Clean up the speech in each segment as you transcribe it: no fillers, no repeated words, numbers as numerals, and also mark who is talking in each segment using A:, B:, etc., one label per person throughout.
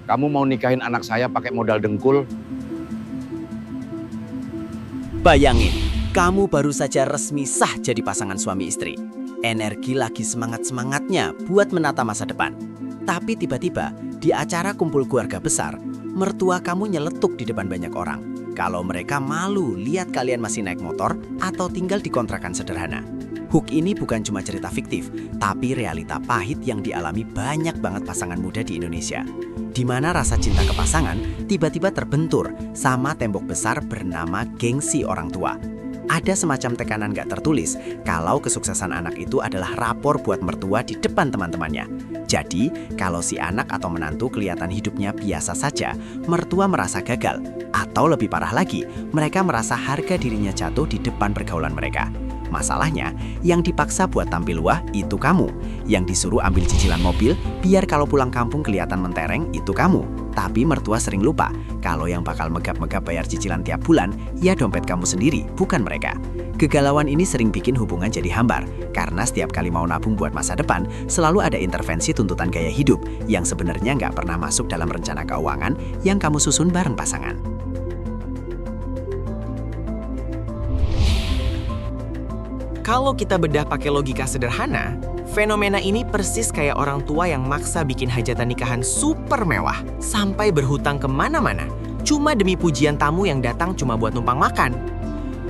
A: Kamu mau nikahin anak saya pakai modal dengkul?
B: Bayangin, kamu baru saja resmi sah jadi pasangan suami istri. Energi lagi semangat-semangatnya buat menata masa depan. Tapi tiba-tiba, di acara kumpul keluarga besar, mertua kamu nyeletuk di depan banyak orang. Kalau mereka malu lihat kalian masih naik motor atau tinggal di kontrakan sederhana. Hook ini bukan cuma cerita fiktif, tapi realita pahit yang dialami banyak banget pasangan muda di Indonesia. Di mana rasa cinta ke pasangan tiba-tiba terbentur sama tembok besar bernama gengsi orang tua. Ada semacam tekanan gak tertulis kalau kesuksesan anak itu adalah rapor buat mertua di depan teman-temannya. Jadi, kalau si anak atau menantu kelihatan hidupnya biasa saja, mertua merasa gagal. Atau lebih parah lagi, mereka merasa harga dirinya jatuh di depan pergaulan mereka. Masalahnya, yang dipaksa buat tampil wah itu kamu. Yang disuruh ambil cicilan mobil, biar kalau pulang kampung kelihatan mentereng itu kamu. Tapi mertua sering lupa, kalau yang bakal megap-megap bayar cicilan tiap bulan, ya dompet kamu sendiri, bukan mereka. Kegalauan ini sering bikin hubungan jadi hambar, karena setiap kali mau nabung buat masa depan, selalu ada intervensi tuntutan gaya hidup, yang sebenarnya nggak pernah masuk dalam rencana keuangan yang kamu susun bareng pasangan.
C: Kalau kita bedah pakai logika sederhana, fenomena ini persis kayak orang tua yang maksa bikin hajatan nikahan super mewah, sampai berhutang kemana-mana, cuma demi pujian tamu yang datang cuma buat numpang makan.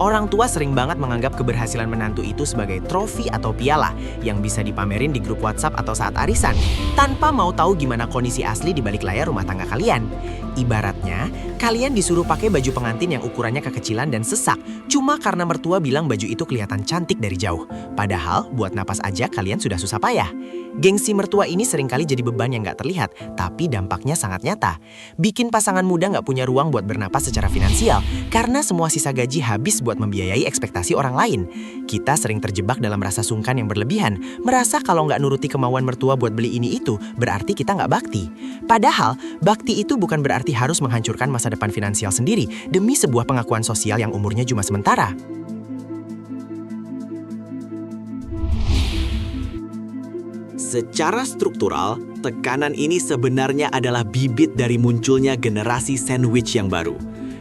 C: Orang tua sering banget menganggap keberhasilan menantu itu sebagai trofi atau piala yang bisa dipamerin di grup WhatsApp atau saat arisan, tanpa mau tahu gimana kondisi asli di balik layar rumah tangga kalian. Ibaratnya, kalian disuruh pakai baju pengantin yang ukurannya kekecilan dan sesak, cuma karena mertua bilang baju itu kelihatan cantik dari jauh. Padahal, buat napas aja kalian sudah susah payah. Gengsi mertua ini seringkali jadi beban yang nggak terlihat, tapi dampaknya sangat nyata. Bikin pasangan muda nggak punya ruang buat bernapas secara finansial, karena semua sisa gaji habis buat membiayai ekspektasi orang lain. Kita sering terjebak dalam rasa sungkan yang berlebihan, merasa kalau nggak nuruti kemauan mertua buat beli ini itu, berarti kita nggak bakti. Padahal, bakti itu bukan berarti harus menghancurkan masa depan finansial sendiri demi sebuah pengakuan sosial yang umurnya cuma sementara.
B: Secara struktural, tekanan ini sebenarnya adalah bibit dari munculnya generasi sandwich yang baru,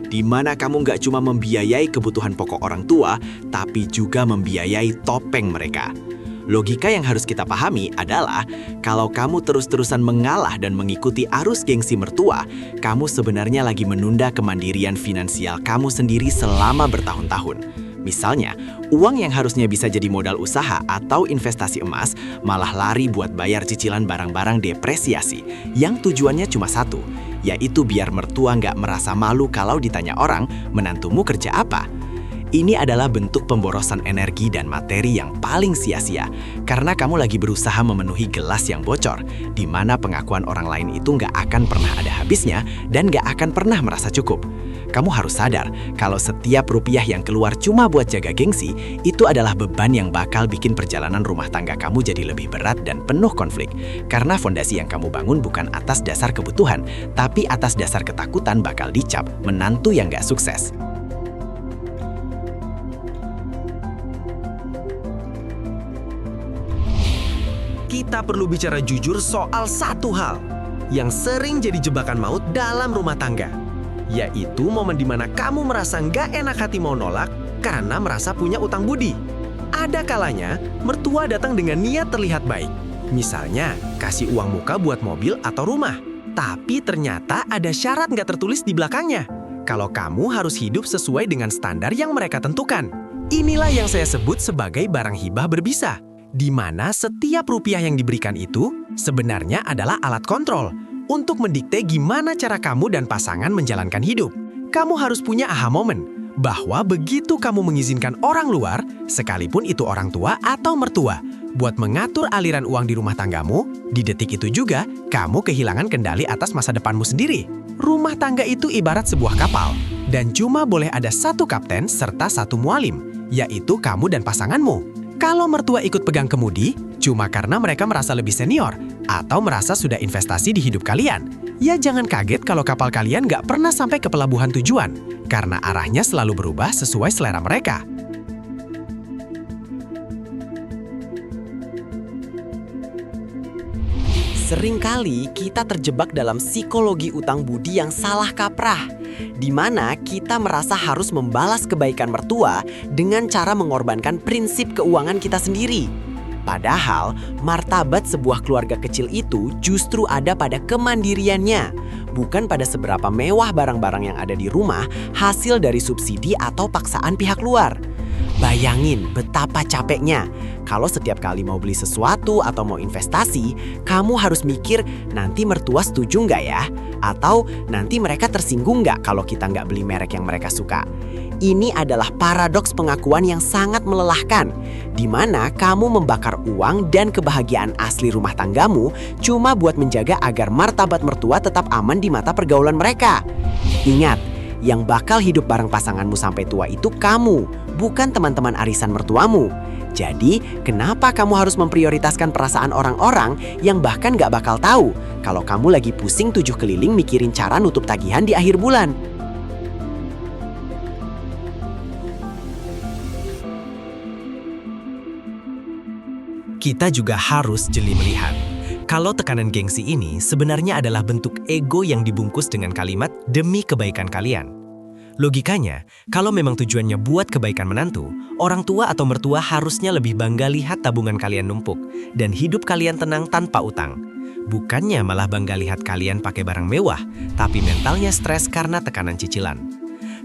B: di mana kamu nggak cuma membiayai kebutuhan pokok orang tua, tapi juga membiayai topeng mereka. Logika yang harus kita pahami adalah, kalau kamu terus-terusan mengalah dan mengikuti arus gengsi mertua, kamu sebenarnya lagi menunda kemandirian finansial kamu sendiri selama bertahun-tahun. Misalnya, uang yang harusnya bisa jadi modal usaha atau investasi emas malah lari buat bayar cicilan barang-barang depresiasi yang tujuannya cuma satu, yaitu biar mertua nggak merasa malu kalau ditanya orang, menantumu kerja apa? Ini adalah bentuk pemborosan energi dan materi yang paling sia-sia, karena kamu lagi berusaha memenuhi gelas yang bocor, di mana pengakuan orang lain itu nggak akan pernah ada habisnya dan nggak akan pernah merasa cukup. Kamu harus sadar kalau setiap rupiah yang keluar cuma buat jaga gengsi, itu adalah beban yang bakal bikin perjalanan rumah tangga kamu jadi lebih berat dan penuh konflik. Karena fondasi yang kamu bangun bukan atas dasar kebutuhan, tapi atas dasar ketakutan bakal dicap menantu yang nggak sukses.
D: Kita perlu bicara jujur soal satu hal yang sering jadi jebakan maut dalam rumah tangga, yaitu momen di mana kamu merasa nggak enak hati mau nolak karena merasa punya utang budi. Ada kalanya, mertua datang dengan niat terlihat baik. Misalnya, kasih uang muka buat mobil atau rumah. Tapi ternyata ada syarat nggak tertulis di belakangnya. Kalau kamu harus hidup sesuai dengan standar yang mereka tentukan. Inilah yang saya sebut sebagai barang hibah berbisa, di mana setiap rupiah yang diberikan itu sebenarnya adalah alat kontrol untuk mendikte gimana cara kamu dan pasangan menjalankan hidup. Kamu harus punya aha moment, bahwa begitu kamu mengizinkan orang luar, sekalipun itu orang tua atau mertua, buat mengatur aliran uang di rumah tanggamu, di detik itu juga kamu kehilangan kendali atas masa depanmu sendiri. Rumah tangga itu ibarat sebuah kapal, dan cuma boleh ada satu kapten serta satu mualim, yaitu kamu dan pasanganmu. Kalau mertua ikut pegang kemudi, cuma karena mereka merasa lebih senior atau merasa sudah investasi di hidup kalian, ya jangan kaget kalau kapal kalian nggak pernah sampai ke pelabuhan tujuan, karena arahnya selalu berubah sesuai selera mereka.
B: Seringkali kita terjebak dalam psikologi utang budi yang salah kaprah, di mana kita merasa harus membalas kebaikan mertua dengan cara mengorbankan prinsip keuangan kita sendiri. Padahal, martabat sebuah keluarga kecil itu justru ada pada kemandiriannya, bukan pada seberapa mewah barang-barang yang ada di rumah hasil dari subsidi atau paksaan pihak luar. Bayangin betapa capeknya kalau setiap kali mau beli sesuatu atau mau investasi, kamu harus mikir nanti mertua setuju nggak ya? Atau nanti mereka tersinggung nggak kalau kita nggak beli merek yang mereka suka? Ini adalah paradoks pengakuan yang sangat melelahkan, di mana kamu membakar uang dan kebahagiaan asli rumah tanggamu cuma buat menjaga agar martabat mertua tetap aman di mata pergaulan mereka. Ingat, yang bakal hidup bareng pasanganmu sampai tua itu kamu, bukan teman-teman arisan mertuamu. Jadi, kenapa kamu harus memprioritaskan perasaan orang-orang yang bahkan gak bakal tahu kalau kamu lagi pusing 7 keliling mikirin cara nutup tagihan di akhir bulan?
D: Kita juga harus jeli melihat kalau tekanan gengsi ini sebenarnya adalah bentuk ego yang dibungkus dengan kalimat demi kebaikan kalian. Logikanya, kalau memang tujuannya buat kebaikan menantu, orang tua atau mertua harusnya lebih bangga lihat tabungan kalian numpuk dan hidup kalian tenang tanpa utang. Bukannya malah bangga lihat kalian pakai barang mewah, tapi mentalnya stres karena tekanan cicilan.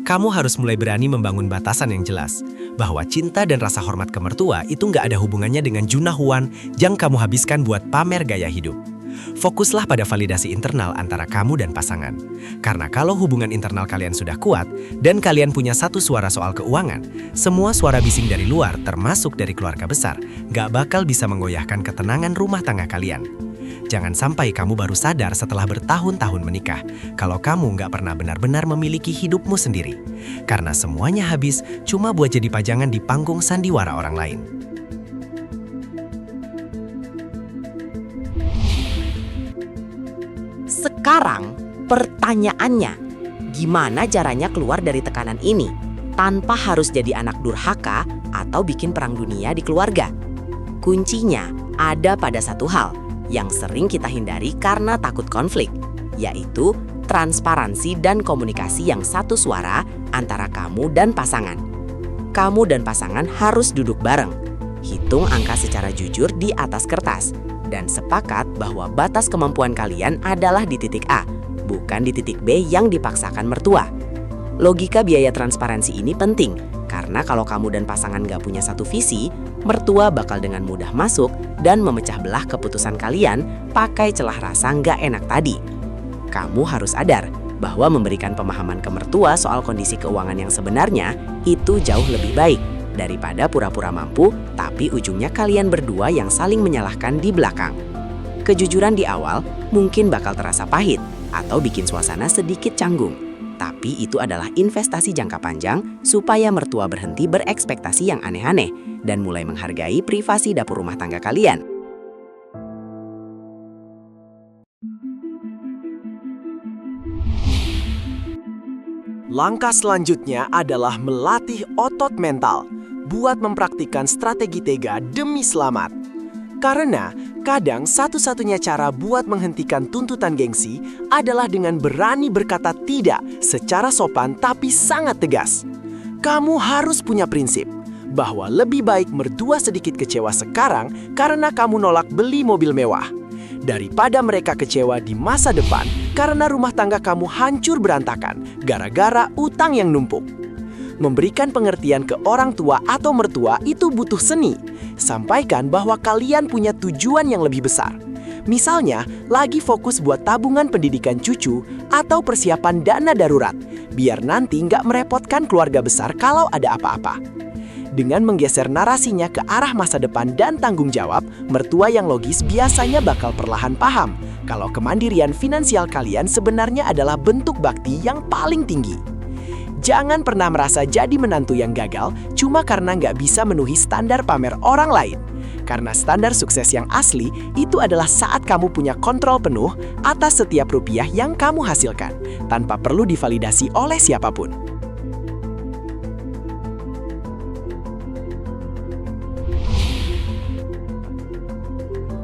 D: Kamu harus mulai berani membangun batasan yang jelas, bahwa cinta dan rasa hormat ke mertua itu nggak ada hubungannya dengan junahuan yang kamu habiskan buat pamer gaya hidup. Fokuslah pada validasi internal antara kamu dan pasangan. Karena kalau hubungan internal kalian sudah kuat dan kalian punya satu suara soal keuangan, semua suara bising dari luar, termasuk dari keluarga besar, nggak bakal bisa menggoyahkan ketenangan rumah tangga kalian. Jangan sampai kamu baru sadar setelah bertahun-tahun menikah, kalau kamu nggak pernah benar-benar memiliki hidupmu sendiri. Karena semuanya habis cuma buat jadi pajangan di panggung sandiwara orang lain.
E: Sekarang pertanyaannya, gimana caranya keluar dari tekanan ini tanpa harus jadi anak durhaka atau bikin perang dunia di keluarga? Kuncinya ada pada satu hal yang sering kita hindari karena takut konflik, yaitu transparansi dan komunikasi yang satu suara antara kamu dan pasangan. Kamu dan pasangan harus duduk bareng, hitung angka secara jujur di atas kertas, dan sepakat bahwa batas kemampuan kalian adalah di titik A, bukan di titik B yang dipaksakan mertua. Logika biaya transparansi ini penting, karena kalau kamu dan pasangan gak punya satu visi, mertua bakal dengan mudah masuk dan memecah belah keputusan kalian pakai celah rasa gak enak tadi. Kamu harus sadar bahwa memberikan pemahaman ke mertua soal kondisi keuangan yang sebenarnya itu jauh lebih baik daripada pura-pura mampu, tapi ujungnya kalian berdua yang saling menyalahkan di belakang. Kejujuran di awal mungkin bakal terasa pahit atau bikin suasana sedikit canggung. Tapi itu adalah investasi jangka panjang supaya mertua berhenti berekspektasi yang aneh-aneh dan mulai menghargai privasi dapur rumah tangga kalian.
D: Langkah selanjutnya adalah melatih otot mental buat mempraktikkan strategi tega demi selamat. Karena kadang satu-satunya cara buat menghentikan tuntutan gengsi adalah dengan berani berkata tidak secara sopan tapi sangat tegas. Kamu harus punya prinsip bahwa lebih baik mertua sedikit kecewa sekarang karena kamu nolak beli mobil mewah, daripada mereka kecewa di masa depan karena rumah tangga kamu hancur berantakan gara-gara utang yang numpuk. Memberikan pengertian ke orang tua atau mertua itu butuh seni. Sampaikan bahwa kalian punya tujuan yang lebih besar. Misalnya, lagi fokus buat tabungan pendidikan cucu atau persiapan dana darurat, biar nanti nggak merepotkan keluarga besar kalau ada apa-apa. Dengan menggeser narasinya ke arah masa depan dan tanggung jawab, mertua yang logis biasanya bakal perlahan paham kalau kemandirian finansial kalian sebenarnya adalah bentuk bakti yang paling tinggi. Jangan pernah merasa jadi menantu yang gagal cuma karena nggak bisa memenuhi standar pamer orang lain. Karena standar sukses yang asli itu adalah saat kamu punya kontrol penuh atas setiap rupiah yang kamu hasilkan, tanpa perlu divalidasi oleh siapapun.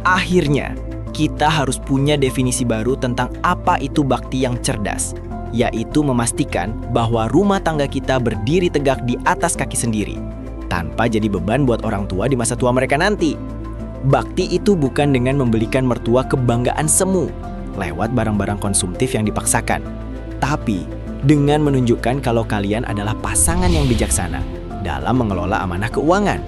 C: Akhirnya,
B: kita harus punya definisi baru tentang apa itu bakti yang cerdas, yaitu memastikan bahwa rumah tangga kita berdiri tegak di atas kaki sendiri, tanpa jadi beban buat orang tua di masa tua mereka nanti. Bakti itu bukan dengan membelikan mertua kebanggaan semu lewat barang-barang konsumtif yang dipaksakan, tapi dengan menunjukkan kalau kalian adalah pasangan yang bijaksana dalam mengelola amanah keuangan.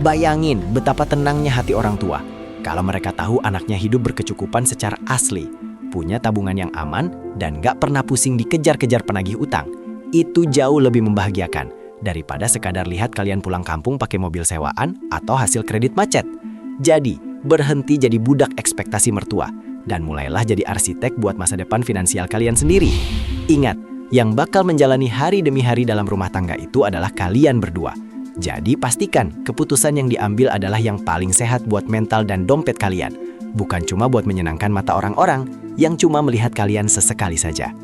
B: Bayangin betapa tenangnya hati orang tua kalau mereka tahu anaknya hidup berkecukupan secara asli, punya tabungan yang aman, dan gak pernah pusing dikejar-kejar penagih utang. Itu jauh lebih membahagiakan daripada sekadar lihat kalian pulang kampung pakai mobil sewaan atau hasil kredit macet. Jadi, berhenti jadi budak ekspektasi mertua, dan mulailah jadi arsitek buat masa depan finansial kalian sendiri. Ingat, yang bakal menjalani hari demi hari dalam rumah tangga itu adalah kalian berdua. Jadi pastikan keputusan yang diambil adalah yang paling sehat buat mental dan dompet kalian, bukan cuma buat menyenangkan mata orang-orang yang cuma melihat kalian sesekali saja.